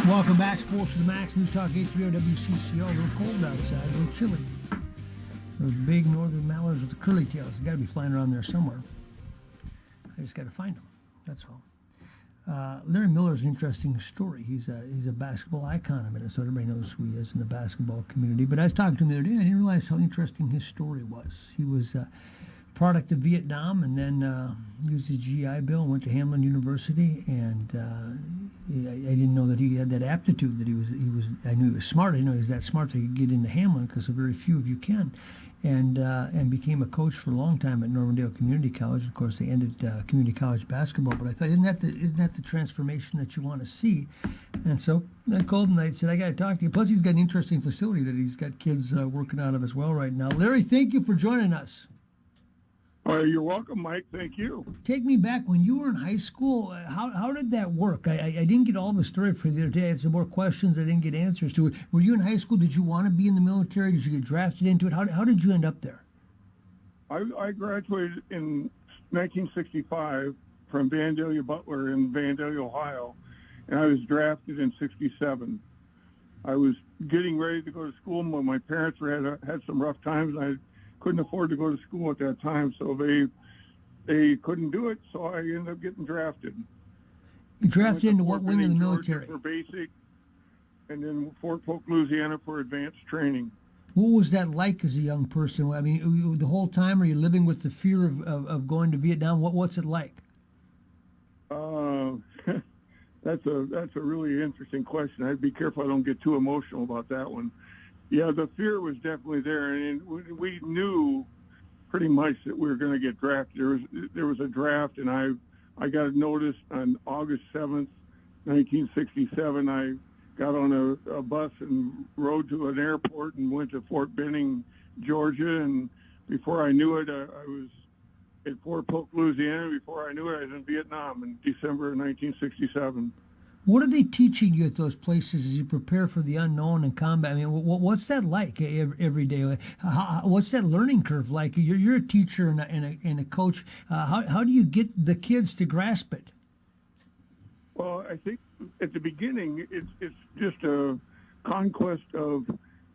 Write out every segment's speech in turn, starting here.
Welcome back, Sports to the Max, News Talk, HBO, WCCO. A little cold outside, a little chilly. Those big northern mallards with the curly tails, they got to be flying around there somewhere. I just got to find them, that's all. Larry Miller's an interesting story. He's a basketball icon in Minnesota. Everybody knows who he is in the basketball community. But I was talking to him the other day, and I didn't realize how interesting his story was. He was product of Vietnam, and then used his GI Bill and went to Hamline University. And I didn't know that he had that aptitude. That he was. I knew he was smart. I didn't know he was that smart that he could get into Hamline, because very few of you can. And became a coach for a long time at Normandale Community College. Of course, they ended community college basketball. But I thought, isn't that the transformation that you want to see? And so I called him and I said, I got to talk to you. Plus, he's got an interesting facility that he's got kids working out of as well right now. Larry, thank you for joining us. You're welcome, Mike. Thank you. Take me back when you were in high school. How did that work? I didn't get all the story for the other day. I had some more questions I didn't get answers to. Were you in high school? Did you want to be in the military? Did you get drafted into it? How did you end up there? I graduated in 1965 from Vandalia Butler in Vandalia, Ohio, and I was drafted in 67. I was getting ready to go to school when my parents had some rough times, and I couldn't afford to go to school at that time, so they couldn't do it, so I ended up getting drafted. You drafted into what wing of the military? For basic, and then Fort Polk, Louisiana for advanced training. What was that like as a young person? I mean, the whole time, are you living with the fear of going to Vietnam? What's it like? That's a really interesting question. I'd be careful I don't get too emotional about that one. Yeah, the fear was definitely there, and we knew pretty much that we were going to get drafted. There was a draft, and I got a notice on August 7th, 1967. I got on a bus and rode to an airport and went to Fort Benning, Georgia, and before I knew it, I was at Fort Polk, Louisiana. Before I knew it, I was in Vietnam in December of 1967. What are they teaching you at those places as you prepare for the unknown and combat? I mean, what's that like every day? What's that learning curve like? You're a teacher and a coach. How do you get the kids to grasp it? Well, I think at the beginning, it's just a conquest of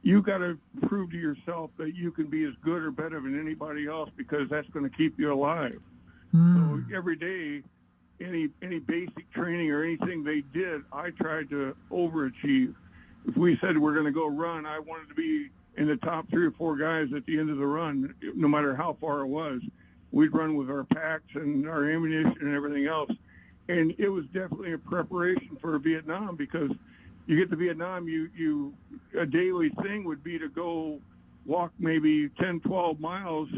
you got to prove to yourself that you can be as good or better than anybody else, because that's going to keep you alive. So every day, any basic training or anything they did, I tried to overachieve. If we said we're going to go run, I wanted to be in the top 3 or 4 guys at the end of the run, no matter how far it was. We'd run with our packs and our ammunition and everything else. And it was definitely a preparation for Vietnam, because you get to Vietnam, a daily thing would be to go walk maybe 10, 12 miles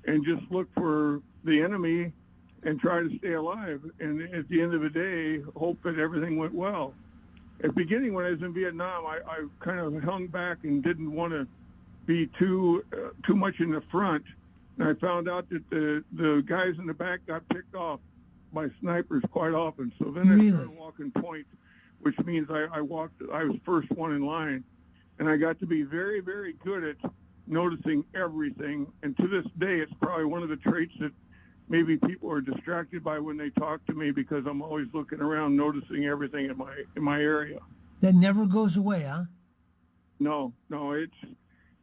and just look for the enemy and try to stay alive, and at the end of the day, hope that everything went well. At the beginning, when I was in Vietnam, I kind of hung back and didn't want to be too much in the front, and I found out that the guys in the back got picked off by snipers quite often. So then I started walking point, which means I was first one in line, and I got to be very, very good at noticing everything, and to this day, it's probably one of the traits that maybe people are distracted by when they talk to me, because I'm always looking around, noticing everything in my area. That never goes away, huh? No,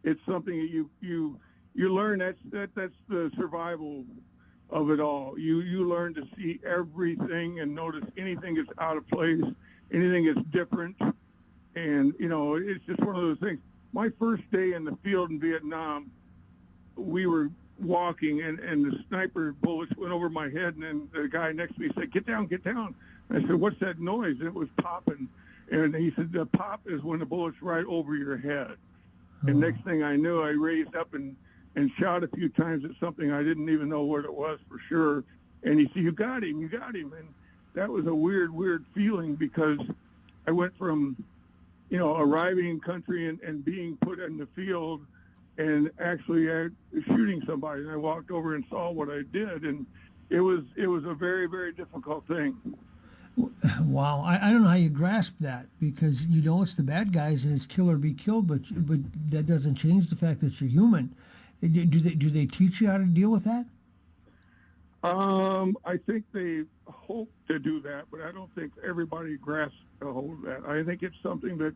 it's something that you learn. That's the survival of it all. You learn to see everything and notice anything that's out of place, anything that's different, and it's just one of those things. My first day in the field in Vietnam, we were walking, and the sniper bullets went over my head, and then the guy next to me said, get down. And I said, what's that noise? And it was popping. And he said, the pop is when the bullet's right over your head. And next thing I knew, I raised up and shot a few times at something I didn't even know what it was for sure. And he said, you got him. And that was a weird feeling, because I went from, arriving in country and being put in the field and actually shooting somebody. And I walked over and saw what I did, and it was a very, very difficult thing. Wow, I don't know how you grasp that, because it's the bad guys and it's kill or be killed, but that doesn't change the fact that you're human. Do they teach you how to deal with that? I think they hope to do that, but I don't think everybody grasps a hold of that. I think it's something that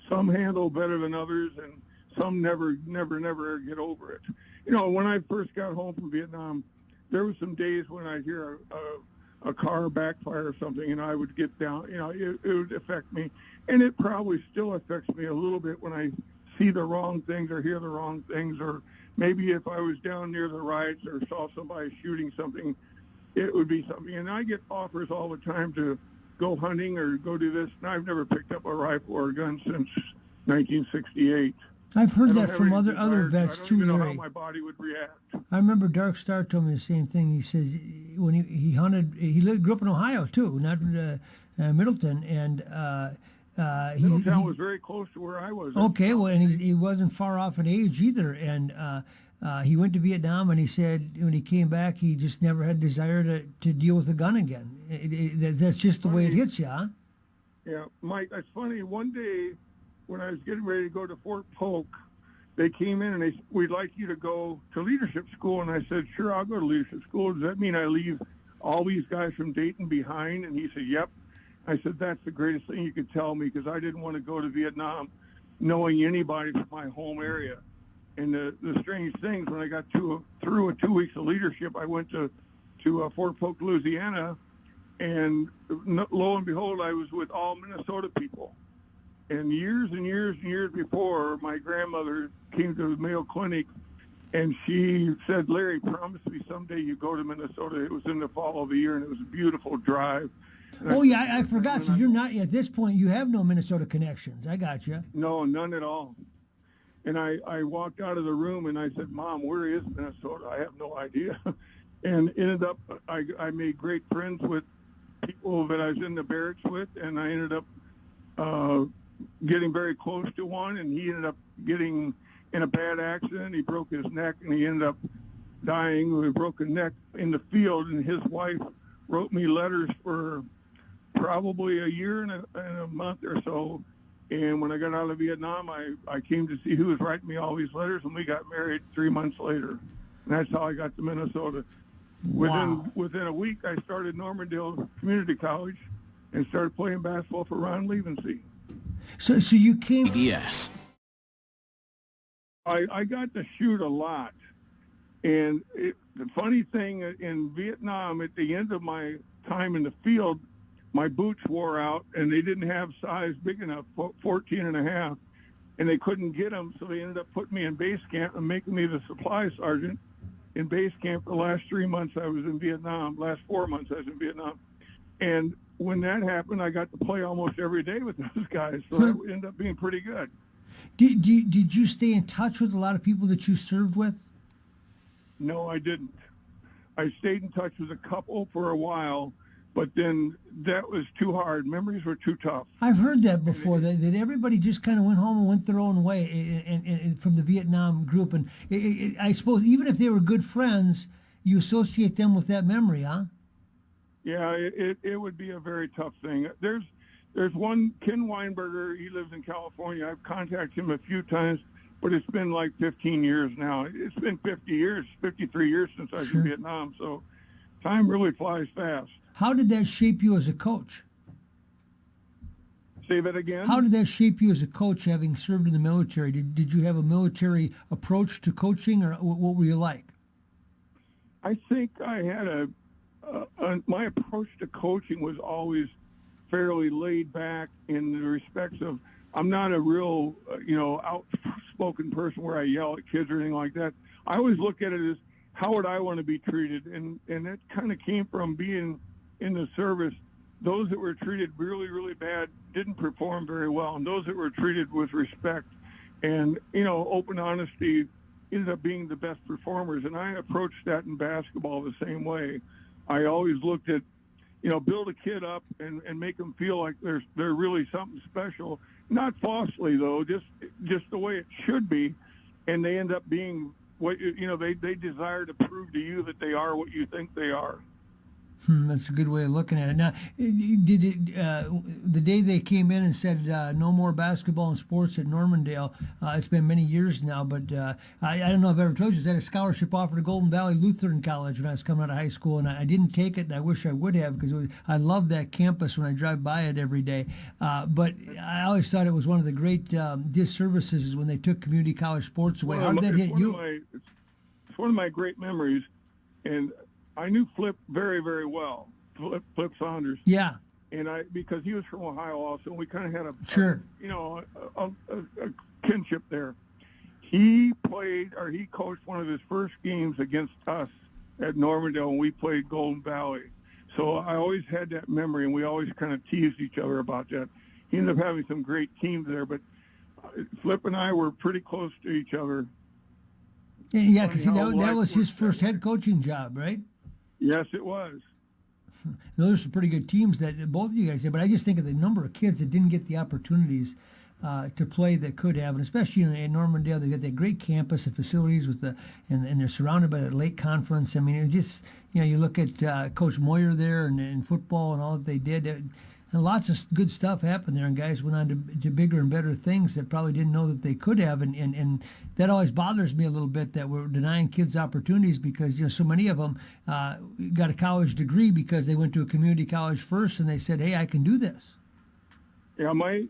some handle better than others, and some never get over it. You know, when I first got home from Vietnam, there were some days when I'd hear a car backfire or something, and I would get down. You know, it would affect me, and it probably still affects me a little bit when I see the wrong things or hear the wrong things, or maybe if I was down near the riots or saw somebody shooting something, it would be something. And I get offers all the time to go hunting or go do this, and I've never picked up a rifle or a gun since 1968. I've I heard don't that have from any other desire to. I vets don't too, even know how Larry. my body would react. I remember Dark Star told me the same thing. He says when he hunted, grew up in Ohio too, not Middleton, and Middletown was very close to where I was. okay, well, and he wasn't far off in age either, and he went to Vietnam, and he said when he came back, he just never had desire to deal with a gun again. That's just the way it hits you, huh? Yeah, Mike, that's funny. One day when I was getting ready to go to Fort Polk, they came in and they said, we'd like you to go to leadership school. And I said, sure, I'll go to leadership school. Does that mean I leave all these guys from Dayton behind? And he said, yep. I said, that's the greatest thing you could tell me, because I didn't want to go to Vietnam knowing anybody from my home area. And the strange things, when I got through 2 weeks of leadership, I went to Fort Polk, Louisiana, and lo and behold, I was with all Minnesota people. And years and years and years before, my grandmother came to the Mayo Clinic, and she said, Larry, promise me someday you go to Minnesota. It was in the fall of the year, and it was a beautiful drive. And Oh yeah, I forgot. So you're not at this point. You have no Minnesota connections. I got you. No, none at all. And I walked out of the room, and I said, Mom, where is Minnesota? I have no idea. And ended up, I made great friends with people that I was in the barracks with, and I ended up getting very close to one, and he ended up getting in a bad accident. He broke his neck, and he ended up dying with a broken neck in the field, and his wife wrote me letters for probably a year and a month or so. And when I got out of Vietnam, I came to see who was writing me all these letters, and we got married 3 months later. And that's how I got to Minnesota. Wow. Within a week, I started Normandale Community College and started playing basketball for Ron Levency. So you came. Yes. I got to shoot a lot. And the funny thing, in Vietnam, at the end of my time in the field, my boots wore out, and they didn't have size big enough, 14 and a half, and they couldn't get them, so they ended up putting me in base camp and making me the supply sergeant in base camp for the last 3 months I was in Vietnam, last 4 months I was in Vietnam. And when that happened, I got to play almost every day with those guys, so that ended up being pretty good. Did you stay in touch with a lot of people that you served with? No, I didn't. I stayed in touch with a couple for a while, but then that was too hard. Memories were too tough. I've heard that before, that everybody just kind of went home and went their own way and from the Vietnam group. And I suppose even if they were good friends, you associate them with that memory, huh? Yeah, it would be a very tough thing. There's one, Ken Weinberger, he lives in California. I've contacted him a few times, but it's been like 15 years now. It's been 50 years, 53 years since I was in Vietnam, so time really flies fast. How did that shape you as a coach? Say that again? How did that shape you as a coach, having served in the military? Did you have a military approach to coaching, or what were you like? I think I had my approach to coaching was always fairly laid back in the respects of, I'm not a real, outspoken person where I yell at kids or anything like that. I always look at it as, how would I want to be treated? And that kind of came from being in the service. Those that were treated really, really bad didn't perform very well. And those that were treated with respect and, open honesty ended up being the best performers. And I approached that in basketball the same way. I always looked at, build a kid up and make them feel like they're really something special. Not falsely, though, just the way it should be. And they end up being what, they desire to prove to you that they are what you think they are. That's a good way of looking at it. Now, did it the day they came in and said no more basketball and sports at Normandale? It's been many years now, but I don't know if I've ever told you. I had a scholarship offer to Golden Valley Lutheran College when I was coming out of high school, and I didn't take it, and I wish I would have because I love that campus when I drive by it every day. But I always thought it was one of the great disservices is when they took community college sports away. How did that hit you? It's one of my great memories, and I knew Flip very, very well, Flip Saunders. Yeah. And because he was from Ohio also, and we kind of had a kinship there. He coached one of his first games against us at Normandale when we played Golden Valley. So I always had that memory, and we always kind of teased each other about that. He ended up having some great teams there, but Flip and I were pretty close to each other. Yeah, because that was his first head coaching job, right? Yes, it was. Those are some pretty good teams that both of you guys did, but I just think of the number of kids that didn't get the opportunities to play that could have, and especially in Normandale, they got that great campus and facilities and they're surrounded by that Lake Conference. I mean, it just, you look at Coach Moyer there and football and all that they did. And lots of good stuff happened there, and guys went on to bigger and better things that probably didn't know that they could have. And that always bothers me a little bit that we're denying kids opportunities because, so many of them got a college degree because they went to a community college first and they said, hey, I can do this. Yeah, my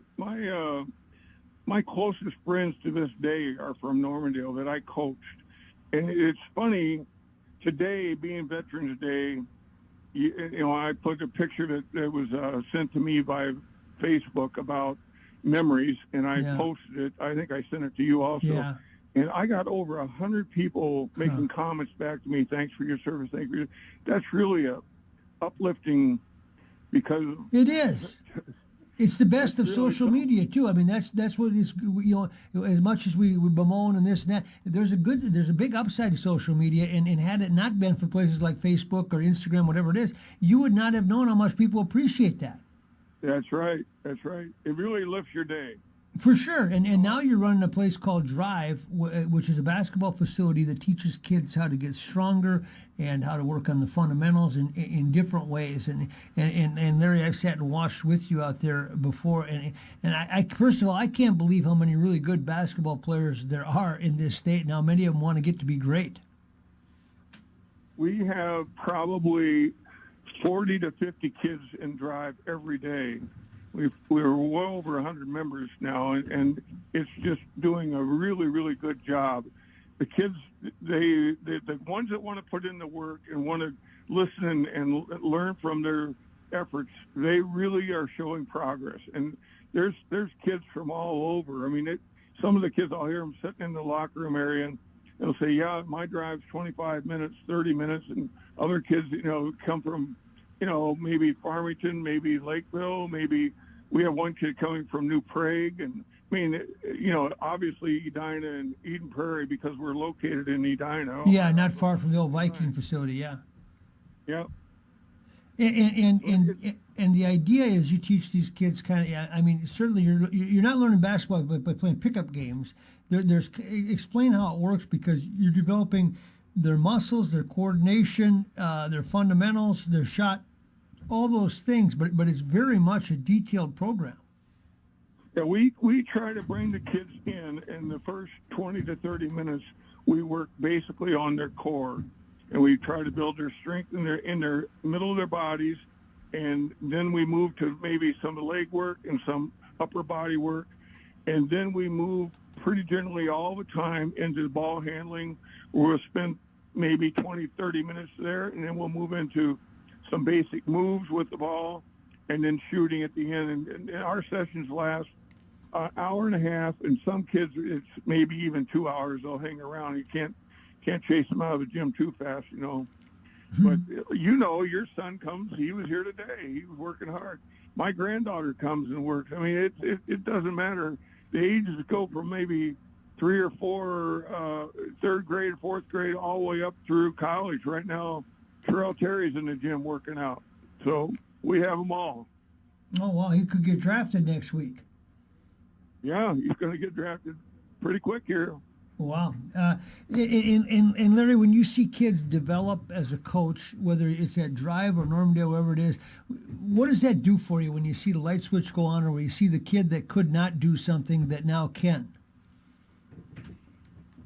closest friends to this day are from Normandale that I coached. And it's funny, today being Veterans Day, I put a picture that was sent to me by Facebook about memories, and I posted it. I think I sent it to you also. Yeah. And I got over 100 people making comments back to me. Thanks for your service. Thank you. That's really uplifting because it is. It's the best of really social media too. I mean, that's what it's. As much as we bemoan and this and that, there's a big upside to social media. And had it not been for places like Facebook or Instagram, whatever it is, you would not have known how much people appreciate that. That's right. That's right. It really lifts your day. For sure. And now you're running a place called Drive, which is a basketball facility that teaches kids how to get stronger and how to work on the fundamentals in different ways. And Larry, I've sat and watched with you out there before. And I first of all, I can't believe how many really good basketball players there are in this state. Now, many of them want to get to be great. We have probably 40 to 50 kids in Drive every day. We're well over 100 members now, and it's just doing a really, really good job. The kids, the ones that want to put in the work and want to listen and learn from their efforts, they really are showing progress. And there's kids from all over. I mean, some of the kids, I'll hear them sitting in the locker room area, and they'll say, yeah, my drive's 25 minutes, 30 minutes, and other kids, come from maybe Farmington, maybe Lakeville, maybe we have one kid coming from New Prague. And I mean, obviously Edina and Eden Prairie because we're located in Edina. Yeah, not far from the old Viking facility, yeah. Yeah. And the idea is you teach these kids I mean, certainly you're not learning basketball by playing pickup games. Explain how it works because you're developing their muscles, their coordination, their fundamentals, their shot, all those things, but it's very much a detailed program. Yeah, we try to bring the kids in the first 20 to 30 minutes. We work basically on their core, and we try to build their strength in their middle of their bodies, and then we move to maybe some leg work and some upper body work, and then we move pretty generally all the time into the ball handling. We'll spend maybe 20, 30 minutes there, and then we'll move into some basic moves with the ball, and then shooting at the end. And our sessions last an hour and a half, and some kids, it's maybe even 2 hours. They'll hang around. You can't chase them out of the gym too fast, But, your son comes. He was here today. He was working hard. My granddaughter comes and works. I mean, it doesn't matter. The ages go from maybe 3 or 4, third grade, fourth grade, all the way up through college. Right now, Terrell Terry's in the gym working out. So we have them all. Oh, well, he could get drafted next week. Yeah, he's going to get drafted pretty quick here. Wow. And Larry, when you see kids develop as a coach, whether it's at Drive or Normandale, wherever it is, what does that do for you when you see the light switch go on, or when you see the kid that could not do something that now can?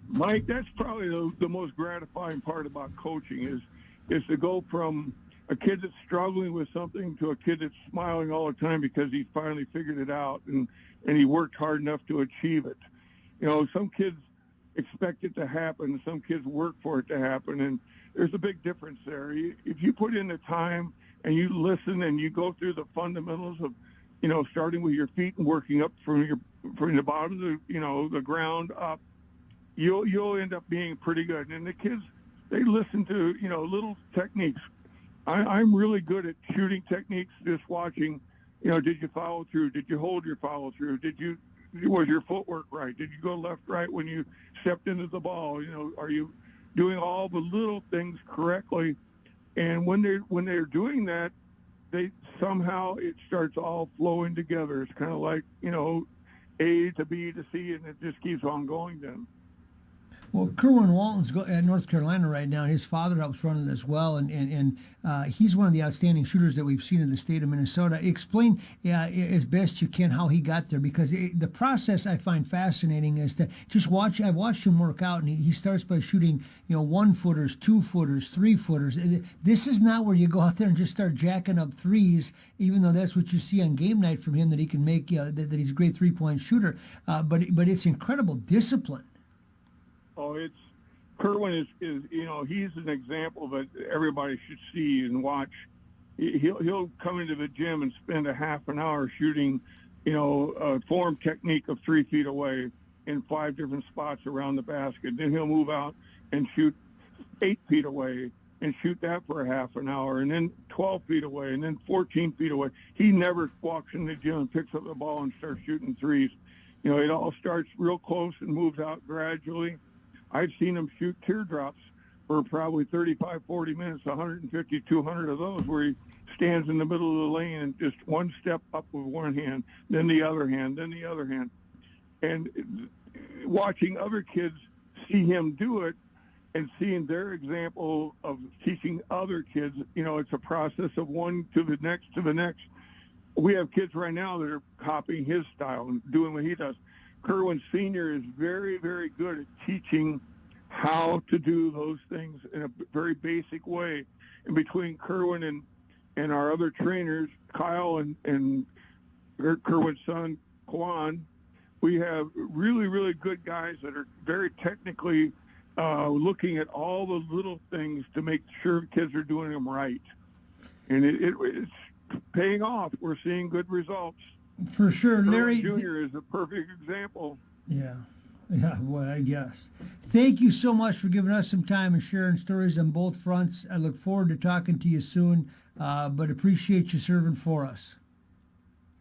Mike, that's probably the most gratifying part about coaching is to go from a kid that's struggling with something to a kid that's smiling all the time because he finally figured it out and he worked hard enough to achieve it. You know, some kids expect it to happen. Some kids work for it to happen, and there's a big difference there. If you put in the time and you listen and you go through the fundamentals of, you know, starting with your feet and working up from the bottom of the ground up, you'll end up being pretty good. And the kids, they listen to, you know, little techniques. I'm really good at shooting techniques, just watching, you know, did you follow through? Did you hold your follow through? Was your footwork right? Did you go left, right when you stepped into the ball? You know, are you doing all the little things correctly? And when they're doing that, somehow it starts all flowing together. It's kind of like, you know, A to B to C, and it just keeps on going then. Well, Kerwin Walton's at North Carolina right now. His father helps run it as well, and he's one of the outstanding shooters that we've seen in the state of Minnesota. Explain as best you can how he got there, because the process I find fascinating is to just watch. I've watched him work out, and he starts by shooting, you know, 1-footers, 2-footers, 3-footers. This is not where you go out there and just start jacking up threes, even though that's what you see on game night from him, that he can make, that he's a great three-point shooter. But it's incredible discipline. Oh, Kerwin is you know, he's an example that everybody should see and watch. He'll come into the gym and spend a half an hour shooting, you know, a form technique of 3 feet away in 5 different spots around the basket. Then he'll move out and shoot 8 feet away and shoot that for a half an hour, and then 12 feet away, and then 14 feet away. He never walks in the gym and picks up the ball and starts shooting threes. You know, it all starts real close and moves out gradually. I've seen him shoot teardrops for probably 35, 40 minutes, 150, 200 of those, where he stands in the middle of the lane and just one step up with one hand, then the other hand, then the other hand. And watching other kids see him do it and seeing their example of teaching other kids, you know, it's a process of one to the next to the next. We have kids right now that are copying his style and doing what he does. Kerwin Sr. is very, very good at teaching how to do those things in a very basic way. And between Kerwin and our other trainers, Kyle and Kerwin's son, Kwan, we have really, really good guys that are very technically looking at all the little things to make sure kids are doing them right. And it's paying off. We're seeing good results. For sure, Larry. Jr. is a perfect example. Yeah, well, I guess. Thank you so much for giving us some time and sharing stories on both fronts. I look forward to talking to you soon, but appreciate you serving for us.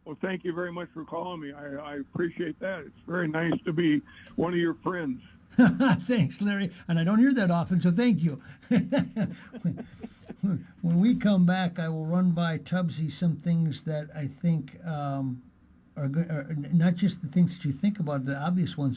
Well, thank you very much for calling me. I appreciate that. It's very nice to be one of your friends. Thanks, Larry. And I don't hear that often, so thank you. When we come back, I will run by Tubbsy some things that I think are good, not just the things that you think about, the obvious ones.